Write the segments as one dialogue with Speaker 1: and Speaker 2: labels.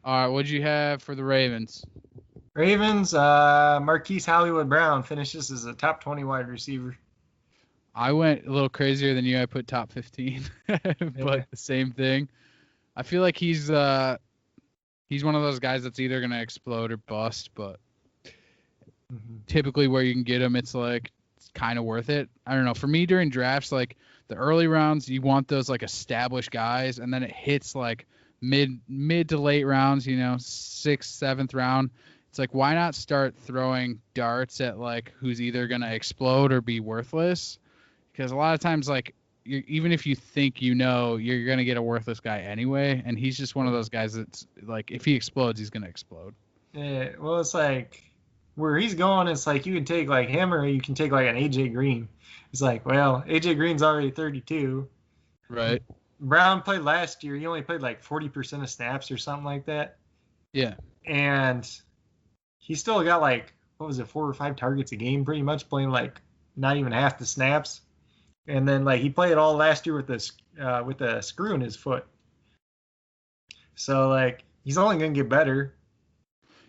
Speaker 1: All right, what'd you have for the Ravens?
Speaker 2: Ravens, Marquise Hollywood Brown finishes as a top 20 wide receiver.
Speaker 1: I went a little crazier than you. I put top 15,
Speaker 2: Yeah.
Speaker 1: but the same thing. I feel like he's one of those guys that's either gonna explode or bust, but typically where you can get him, it's kind of worth it. I don't know. For me, during drafts, like the early rounds, you want those like established guys, and then it hits like mid to late rounds. Sixth, seventh round. It's like, why not start throwing darts at like who's either gonna explode or be worthless? Because a lot of times, like, even if you think you're going to get a worthless guy anyway, and he's just one of those guys that's, like, if he explodes, he's going to explode.
Speaker 2: Yeah, well, it's like where he's going, it's like you can take, like, him or you can take, like, an A.J. Green. It's like, well, A.J. Green's already 32.
Speaker 1: Right.
Speaker 2: Brown played last year. He only played, like, 40% of snaps or something like that.
Speaker 1: Yeah.
Speaker 2: And he still got, like, 4 or 5 targets a game pretty much, playing, like, not even half the snaps. And then, like, he played all last year with a screw in his foot. So, like, he's only going to get better.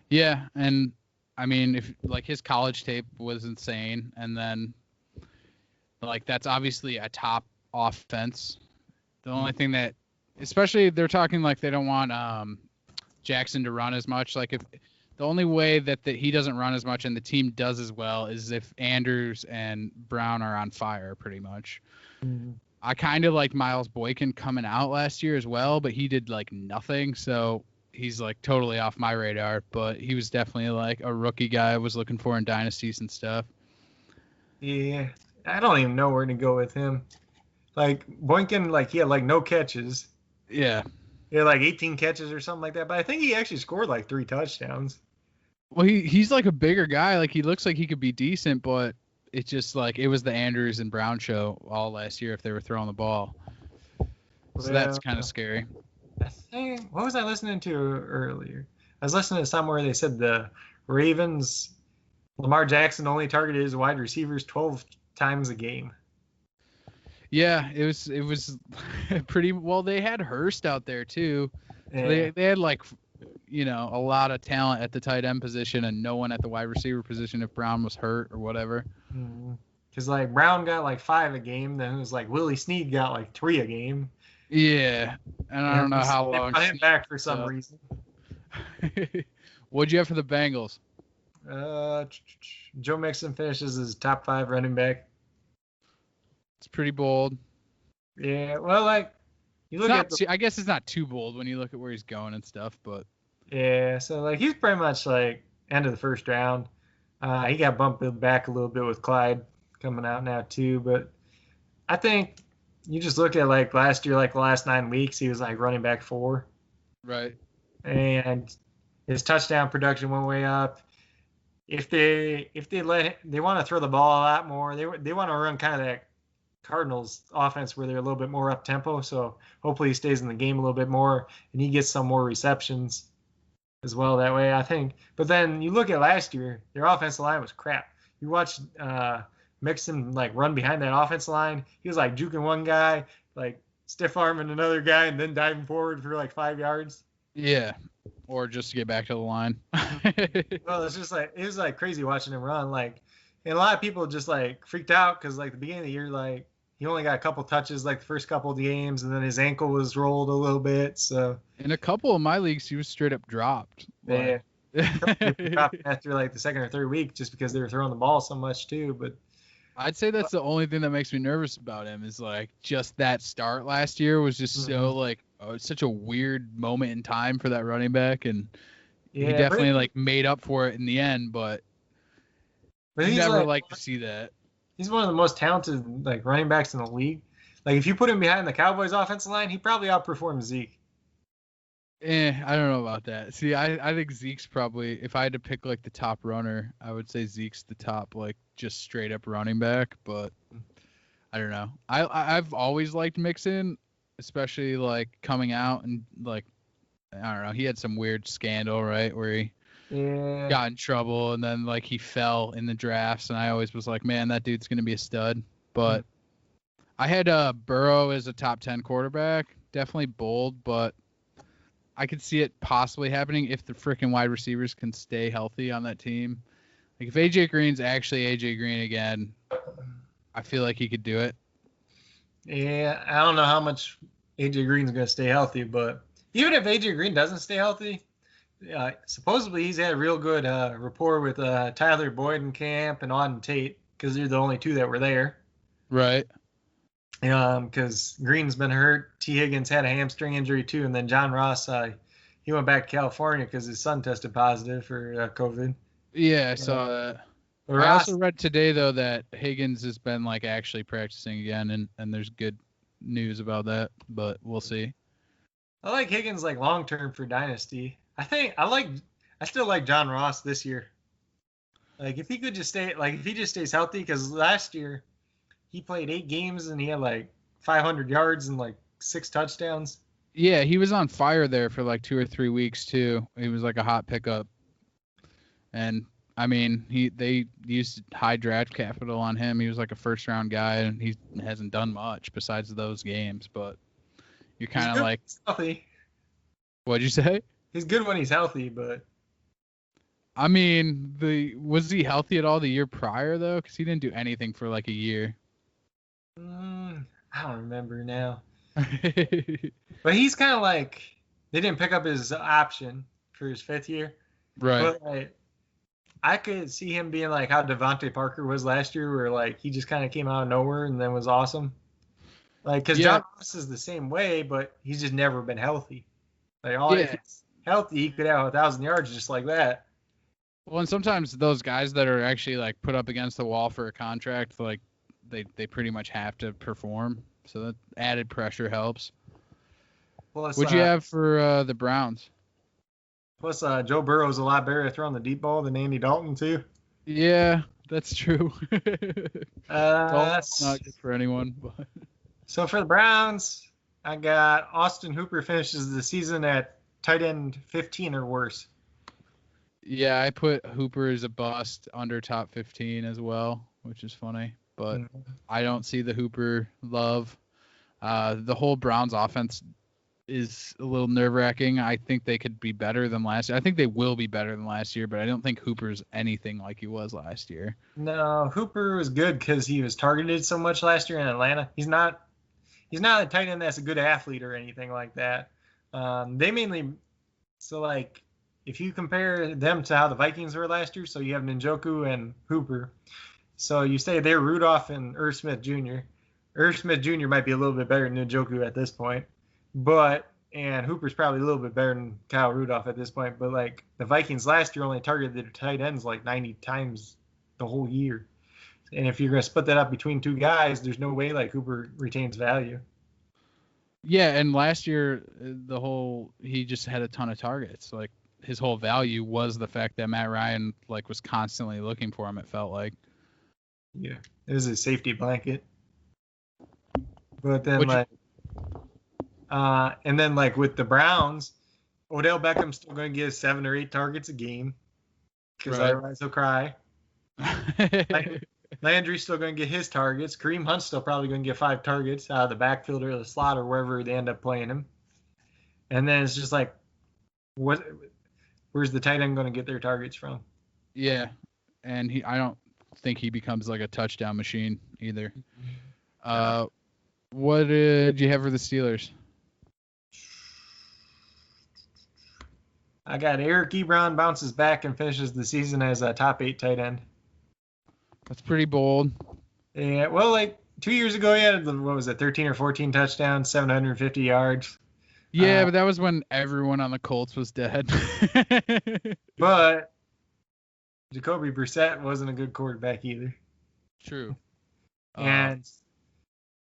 Speaker 1: Yeah, and, I mean, if like his college tape was insane, and then, like, that's obviously a top offense. The only thing that, especially they're talking like they don't want Jackson to run as much. Like, if the only way that he doesn't run as much and the team does as well is if Andrews and Brown are on fire, pretty much.
Speaker 2: Mm-hmm.
Speaker 1: I kind of like Miles Boykin coming out last year as well, but he did like nothing, so he's like totally off my radar. But he was definitely like a rookie guy I was looking for in dynasties and stuff.
Speaker 2: Yeah, I don't even know where to go with him. Like, Boykin, like, he had like no catches.
Speaker 1: Yeah.
Speaker 2: He had like 18 catches or something like that, but I think he actually scored like 3 touchdowns.
Speaker 1: Well, he's like a bigger guy. Like, he looks like he could be decent, but it's just like it was the Andrews and Brown show all last year if they were throwing the ball. So that's kind of scary.
Speaker 2: What was I listening to earlier? I was listening to somewhere they said the Ravens, Lamar Jackson only targeted his wide receivers 12 times a game.
Speaker 1: Yeah, it was pretty well. They had Hurst out there too. So
Speaker 2: Yeah.
Speaker 1: they had like, a lot of talent at the tight end position and no one at the wide receiver position if Brown was hurt or whatever.
Speaker 2: Because like Brown got like 5 a game, then it was like Willie Snead got like 3 a game.
Speaker 1: Yeah, and I don't know how long.
Speaker 2: They brought him back for some reason.
Speaker 1: What'd you have for the Bengals?
Speaker 2: Joe Mixon finishes as top 5 running back.
Speaker 1: It's pretty bold.
Speaker 2: Yeah, well, like you look
Speaker 1: I guess it's not too bold when you look at where he's going and stuff, but
Speaker 2: yeah, so like he's pretty much like end of the first round. He got bumped back a little bit with Clyde coming out now too, but I think you just look at like last year, like the last 9 weeks, he was like running back 4.
Speaker 1: Right.
Speaker 2: And his touchdown production went way up. If they want to throw the ball a lot more, they want to run kind of that Cardinals offense where they're a little bit more up tempo. So hopefully he stays in the game a little bit more and he gets some more receptions as well that way, I think. But then you look at last year, their offensive line was crap. You watch Mixon like run behind that offensive line. He was like juking one guy, like stiff arming another guy, and then diving forward for like 5 yards.
Speaker 1: Yeah, or just to get back to the line.
Speaker 2: Well, it's just like it was like crazy watching him run. Like, and a lot of people just like freaked out because like the beginning of the year, like he only got a couple touches like the first couple of games, and then his ankle was rolled a little bit. So
Speaker 1: in a couple of my leagues, he was straight up dropped.
Speaker 2: Yeah, dropped after like the second or third week just because they were throwing the ball so much too. But
Speaker 1: I'd say that's the only thing that makes me nervous about him is like just that start last year was just so like it's such a weird moment in time for that running back, and he definitely like made up for it in the end, but you never like to see that.
Speaker 2: He's one of the most talented like running backs in the league. Like if you put him behind the Cowboys offensive line, he probably outperforms Zeke.
Speaker 1: I don't know about that. See, I think Zeke's probably, if I had to pick like the top runner, I would say Zeke's the top, like just straight up running back. But I don't know. I've always liked Mixon, especially like coming out and like I don't know. He had some weird scandal, right, where he got in trouble and then like he fell in the drafts, and I always was like, man, that dude's gonna be a stud. But I had Burrow as a top 10 quarterback, definitely bold, but I could see it possibly happening if the freaking wide receivers can stay healthy on that team. Like if AJ Green's actually AJ Green again, I feel like he could do it.
Speaker 2: Yeah, I don't know how much AJ Green's going to stay healthy, but even if AJ Green doesn't stay healthy, supposedly he's had a real good rapport with Tyler Boyd in camp and Auden Tate because they're the only two that were there.
Speaker 1: Right.
Speaker 2: Because Green's been hurt. T. Higgins had a hamstring injury too, and then John Ross, he went back to California because his son tested positive for COVID.
Speaker 1: Yeah, I saw that. I also read today though that Higgins has been like actually practicing again, and there's good news about that, but we'll see.
Speaker 2: I like Higgins like long term for dynasty. I still like John Ross this year. Like if he could just stay, like if he just stays healthy, because last year he played 8 games and he had like 500 yards and like 6 touchdowns.
Speaker 1: Yeah, he was on fire there for like 2 or 3 weeks too. He was like a hot pickup, and I mean they used high draft capital on him. He was like a first round guy, and he hasn't done much besides those games. But you're kind of like,
Speaker 2: healthy.
Speaker 1: What'd you say?
Speaker 2: He's good when he's healthy, but
Speaker 1: I mean, was he healthy at all the year prior though? Because he didn't do anything for like a year.
Speaker 2: I don't remember now. But he's kind of like, they didn't pick up his option for his 5th year.
Speaker 1: Right.
Speaker 2: But like, I could see him being like how Devontae Parker was last year, where like he just kind of came out of nowhere and then was awesome. Like, because John Ross is the same way, but he's just never been healthy. Like, if he's healthy, he could have 1,000 yards just like that.
Speaker 1: Well, and sometimes those guys that are actually like put up against the wall for a contract, like they pretty much have to perform. So that added pressure helps. Plus, what'd you have for the Browns?
Speaker 2: Plus, Joe Burrow's a lot better at throwing the deep ball than Andy Dalton too.
Speaker 1: Yeah, that's true. Dalton's not good for anyone. But.
Speaker 2: So for the Browns, I got Austin Hooper finishes the season at tight end 15 or worse.
Speaker 1: Yeah, I put Hooper as a bust under top 15 as well, which is funny. But I don't see the Hooper love. The whole Browns offense is a little nerve-wracking. I think they could be better than last year. I think they will be better than last year, but I don't think Hooper's anything like he was last year.
Speaker 2: No, Hooper was good because he was targeted so much last year in Atlanta. He's not a tight end that's a good athlete or anything like that. They mainly, so like, if you compare them to how the Vikings were last year, so you have Njoku and Hooper. So you say they're Rudolph and Irv Smith Jr. Irv Smith Jr. might be a little bit better than Njoku at this point. And Hooper's probably a little bit better than Kyle Rudolph at this point. But like the Vikings last year only targeted their tight ends like 90 times the whole year. And if you're going to split that up between 2 guys, there's no way like Hooper retains value.
Speaker 1: Yeah, and last year he just had a ton of targets. Like his whole value was the fact that Matt Ryan like was constantly looking for him. It felt like.
Speaker 2: Yeah, it was a safety blanket. But then and then like with the Browns, Odell Beckham's still going to get 7 or 8 targets a game because otherwise he'll cry. Landry's still going to get his targets. Kareem Hunt's still probably going to get 5 targets out of the backfield or the slot or wherever they end up playing him. And then it's just like, where's the tight end going to get their targets from?
Speaker 1: Yeah, and I don't think he becomes like a touchdown machine either. What did you have for the Steelers?
Speaker 2: I got Eric Ebron bounces back and finishes the season as a top 8 tight end.
Speaker 1: That's pretty bold.
Speaker 2: Yeah, well, like 2 years ago, he had, 13 or 14 touchdowns, 750 yards.
Speaker 1: Yeah, but that was when everyone on the Colts was dead.
Speaker 2: But Jacoby Brissett wasn't a good quarterback either.
Speaker 1: True.
Speaker 2: And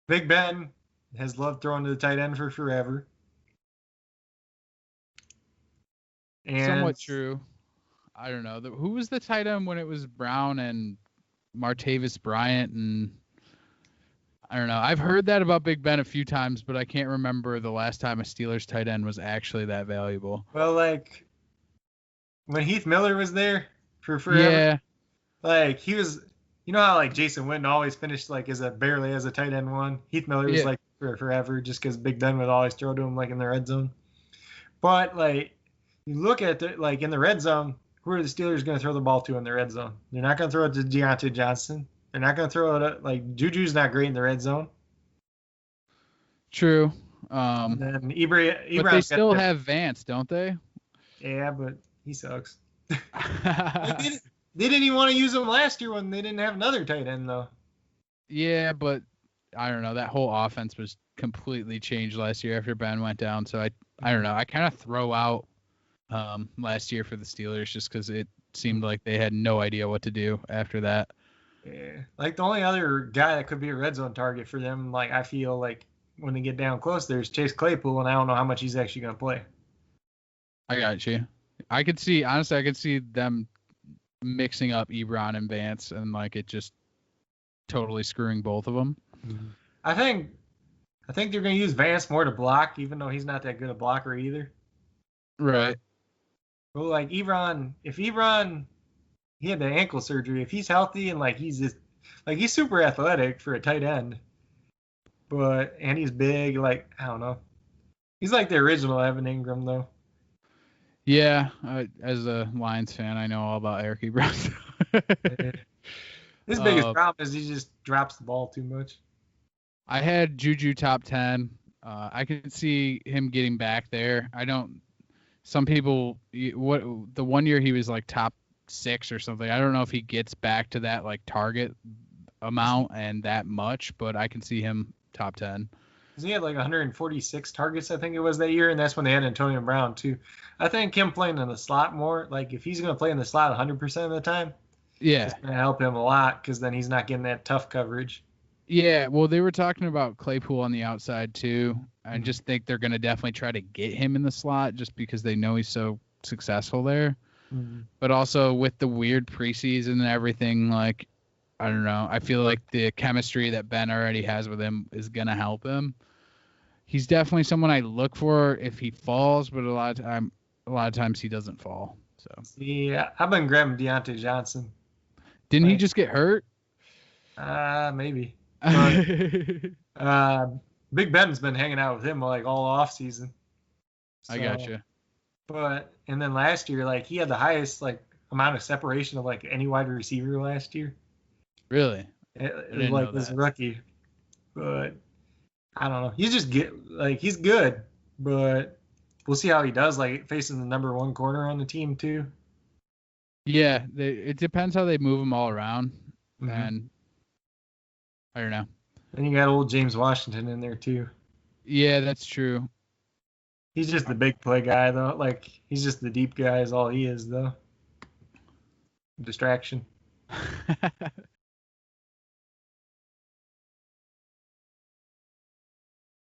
Speaker 2: Big Ben has loved throwing to the tight end for forever. And
Speaker 1: somewhat true. I don't know. Who was the tight end when it was Brown and Martavis Bryant? And I don't know. I've heard that about Big Ben a few times, but I can't remember the last time a Steelers tight end was actually that valuable.
Speaker 2: Well, like when Heath Miller was there for forever.
Speaker 1: Yeah.
Speaker 2: Like he was, you know how like Jason Witten always finished like barely as a tight end one. Heath Miller was like for forever just because Big Ben would always throw to him like in the red zone. But like you look at the like in the red zone, who are the Steelers going to throw the ball to in the red zone? They're not going to throw it to Deontay Johnson. They're not going to throw it at, like Juju's not great in the red zone.
Speaker 1: True.
Speaker 2: And then
Speaker 1: But they
Speaker 2: Ebron's got
Speaker 1: still
Speaker 2: the,
Speaker 1: have Vance, don't they?
Speaker 2: yeah, but he sucks. They didn't even want to use him last year when they didn't have another tight end though.
Speaker 1: Yeah, but I don't know. That whole offense was completely changed last year after Ben went down. So I don't know. I kind of throw out last year for the Steelers just because it seemed like they had no idea what to do after that.
Speaker 2: Yeah, like the only other guy that could be a red zone target for them, like I feel like when they get down close, there's Chase Claypool, and I don't know how much he's actually going to play.
Speaker 1: I got you. I could see them mixing up Ebron and Vance and like it just totally screwing both of them.
Speaker 2: I think they're going to use Vance more to block, even though he's not that good a blocker either.
Speaker 1: Right.
Speaker 2: Well, like if Ebron, he had the ankle surgery. If he's healthy and like he's super athletic for a tight end, and he's big, like I don't know, he's like the original Evan Ingram though.
Speaker 1: Yeah, as a Lions fan, I know all about Eric Ebron.
Speaker 2: His biggest problem is he just drops the ball too much.
Speaker 1: I had Juju top 10. I could see him getting back there. Some people, the 1 year he was like top 6 or something. I don't know if he gets back to that like target amount and that much, but I can see him top 10.
Speaker 2: He had like 146 targets, I think it was that year, and that's when they had Antonio Brown too. I think him playing in the slot more, like if he's going to play in the slot 100% of the time,
Speaker 1: yeah,
Speaker 2: it's going to help him a lot because then he's not getting that tough coverage.
Speaker 1: Yeah, well, they were talking about Claypool on the outside too. I just think they're going to definitely try to get him in the slot just because they know he's so successful there. But also with the weird preseason and everything, like, I don't know. I feel like the chemistry that Ben already has with him is going to help him. He's definitely someone I look for if he falls, but a lot of times he doesn't fall. So
Speaker 2: yeah, I've been grabbing Deontay Johnson.
Speaker 1: Didn't he just get hurt?
Speaker 2: Maybe. But, Big Ben's been hanging out with him like all off season.
Speaker 1: So, I gotcha.
Speaker 2: And then last year, like he had the highest like amount of separation of like any wide receiver last year.
Speaker 1: Really?
Speaker 2: It like this rookie. But I don't know. He's just he's good, but we'll see how he does like facing the number 1 corner on the team too.
Speaker 1: Yeah, it depends how they move him all around, and I don't know.
Speaker 2: And you got old James Washington in there too.
Speaker 1: Yeah, that's true.
Speaker 2: He's just the big play guy though. Like he's just the deep guy is all he is though. Distraction.